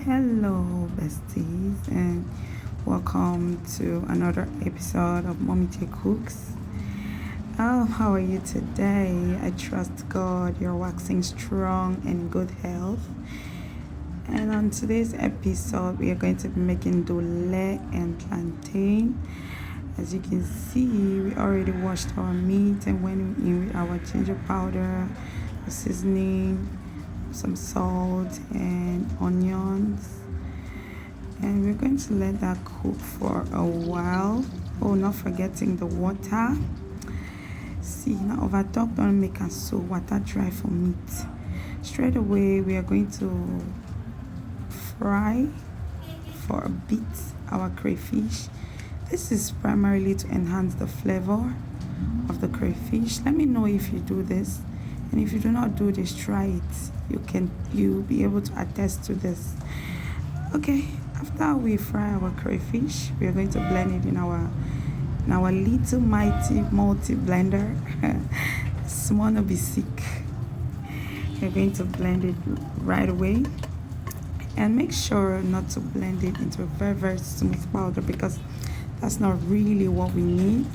Hello, besties, and welcome to another episode of Mommy J Cooks. How are you today? I trust God you're waxing strong and in good health. And on today's episode, we are going to be making Ndole and plantain. As you can see, we already washed our meat and went in with our ginger powder, seasoning, some salt and onions, and we're going to let that cook for a while. Not forgetting the water. See, now over top don't make us so water dry for meat. Straight away we are going to fry for a bit our crayfish. This is primarily to enhance the flavor of the crayfish. Let me know if you do this, and if you do not do this, try it. You'll be able to attest to this. Okay, after we fry our crayfish, we are going to blend it in our little mighty multi blender. Small no be sick. We're going to blend it right away, and make sure not to blend it into a very, very smooth powder, because that's not really what we need.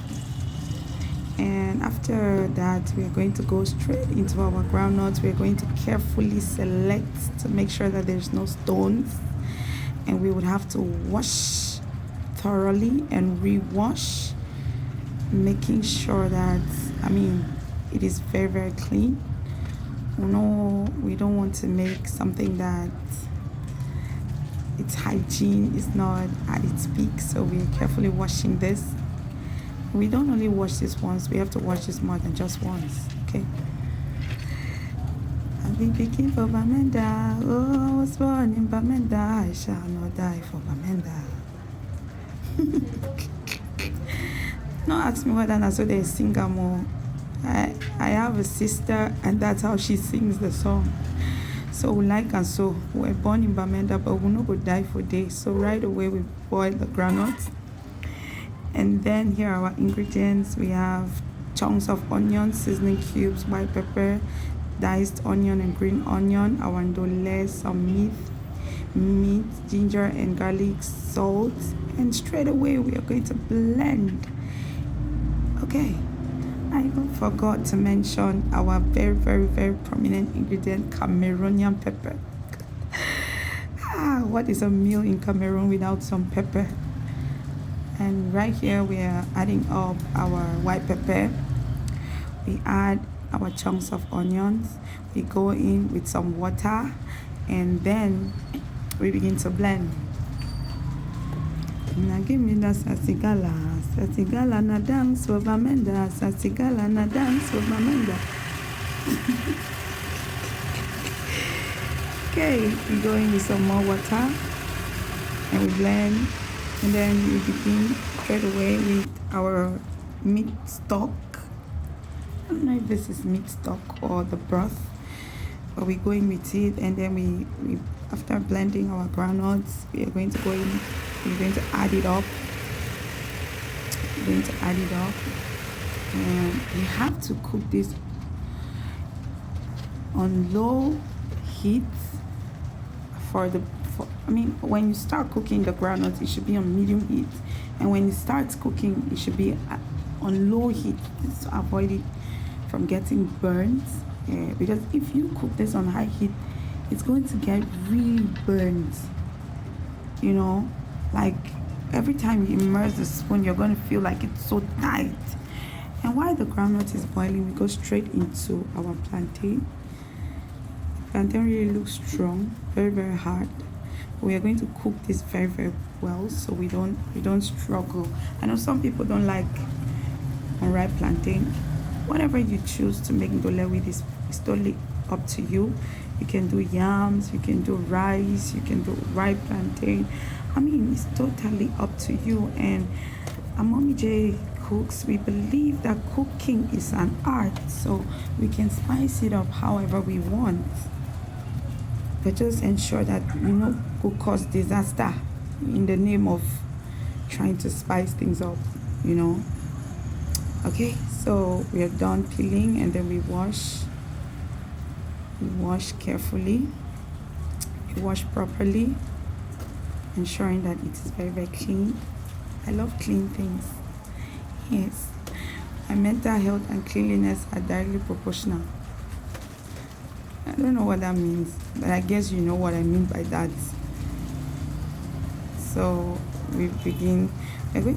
And after that, we are going to go straight into our groundnuts. We are going to carefully select to make sure that there's no stones, and we would have to wash thoroughly and rewash, making sure that it is very, very clean. No, we don't want to make something that its hygiene is not at its peak, so we are carefully washing this. We don't only wash this once, we have to wash this more than just once. Okay. I've been picking for Bamenda. Oh, I was born in Bamenda. I shall not die for Bamenda. Don't ask me whether I saw they sing more. I have a sister, and that's how she sings the song. So we like and so we're born in Bamenda, but we're not going to die for days. So right away we boil the groundnuts. And then here are our ingredients. We have chunks of onion, seasoning cubes, white pepper, diced onion and green onion, our ndole, some meat, ginger and garlic, salt, and straight away we are going to blend. Okay, I even forgot to mention our very, very, very prominent ingredient, Cameroonian pepper. What is a meal in Cameroon without some pepper? And right here we are adding up our white pepper. We add our chunks of onions. We go in with some water, and then we begin to blend. Now give me that sasigala na dance for Bamenda, sasigala na dance for Bamenda. Okay, we go in with some more water, and we blend. And then we begin straight away with our meat stock. I don't know if this is meat stock or the broth, but we go in with it. And then we after blending our groundnuts, we are going to go in. We're going to add it up. And we have to cook this on low heat when you start cooking the groundnuts, it should be on medium heat, and when it starts cooking, it should be on low heat to avoid it from getting burnt. Because if you cook this on high heat, it's going to get really burnt. Like every time you immerse the spoon, you're going to feel like it's so tight. And while the groundnut is boiling, we go straight into our plantain. Plantain really looks strong, very, very hard. We are going to cook this very, very well, so we don't struggle. I know some people don't like unripe plantain. Whatever you choose to make ndole with is totally up to you. You can do yams, you can do rice, you can do ripe plantain. It's totally up to you. And at Mommy J Cooks, we believe that cooking is an art, so we can spice it up however we want. But just ensure that could cause disaster in the name of trying to spice things up, Okay, so we are done peeling, and then we wash carefully. We wash properly. ensuring that it is very, very clean. I love clean things. Yes, my mental health and cleanliness are directly proportional. I don't know what that means, but I guess you know what I mean by that. So we're going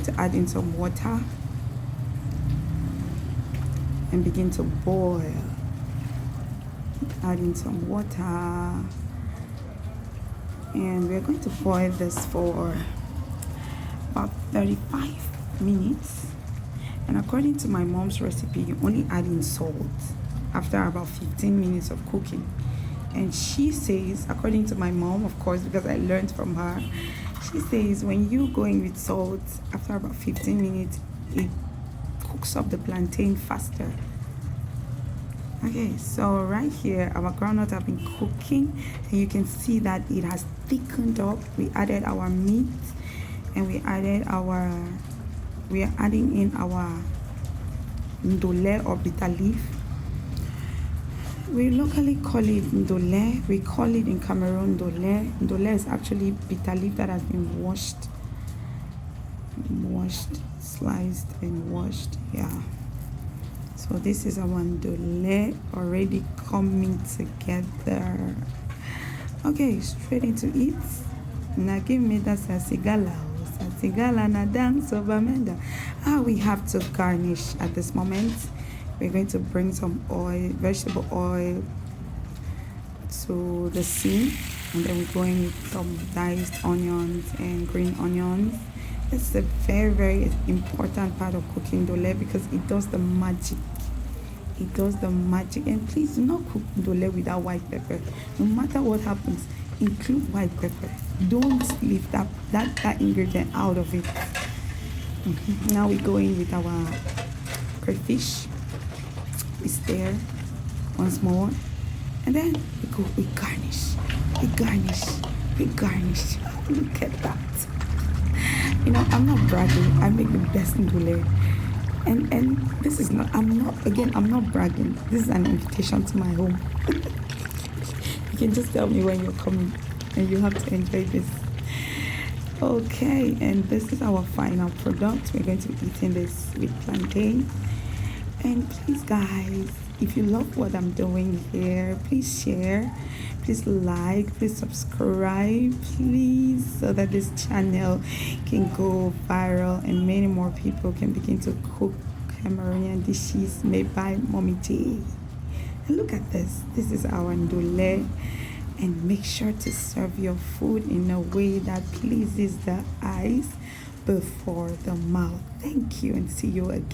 to add in some water and begin to boil. Add in some water, and we're going to boil this for about 35 minutes. And according to my mom's recipe, you only add in salt after about 15 minutes of cooking. And she says, according to my mom, of course, because I learned from her, she says when you go in with salt after about 15 minutes, it cooks up the plantain faster. Okay, so right here our groundnuts have been cooking, and you can see that it has thickened up. We added our meat, and we are adding in our Ndole or Bitterleaf. We locally call it Ndole. We call it in Cameroon Ndole. Ndole is actually bitter leaf that has been washed, sliced and washed. Yeah. So this is our Ndole already coming together. Okay, straight into it. Now give me that sasigala. Sasigala na dance over menda. We have to garnish at this moment. We're going to bring some oil, vegetable oil, to the scene, and then we're going with some diced onions and green onions. This is a very, very important part of cooking Ndole because it does the magic. It does the magic. And please do not cook Ndole without white pepper. No matter what happens, include white pepper. Don't leave that ingredient out of it. Now we go in with our crayfish. We stir once more, and then we garnish. Look at that. I'm not bragging. I make the best Ndole. And this is not, I'm not bragging. This is an invitation to my home. You can just tell me when you're coming, and you have to enjoy this. Okay, and this is our final product. We're going to be eating this with plantain. And please, guys, if you love what I'm doing here, please share, please like, please subscribe, please, so that this channel can go viral and many more people can begin to cook Cameroonian dishes made by Mommy J. And look at this. This is our Ndole. And make sure to serve your food in a way that pleases the eyes before the mouth. Thank you, and see you again.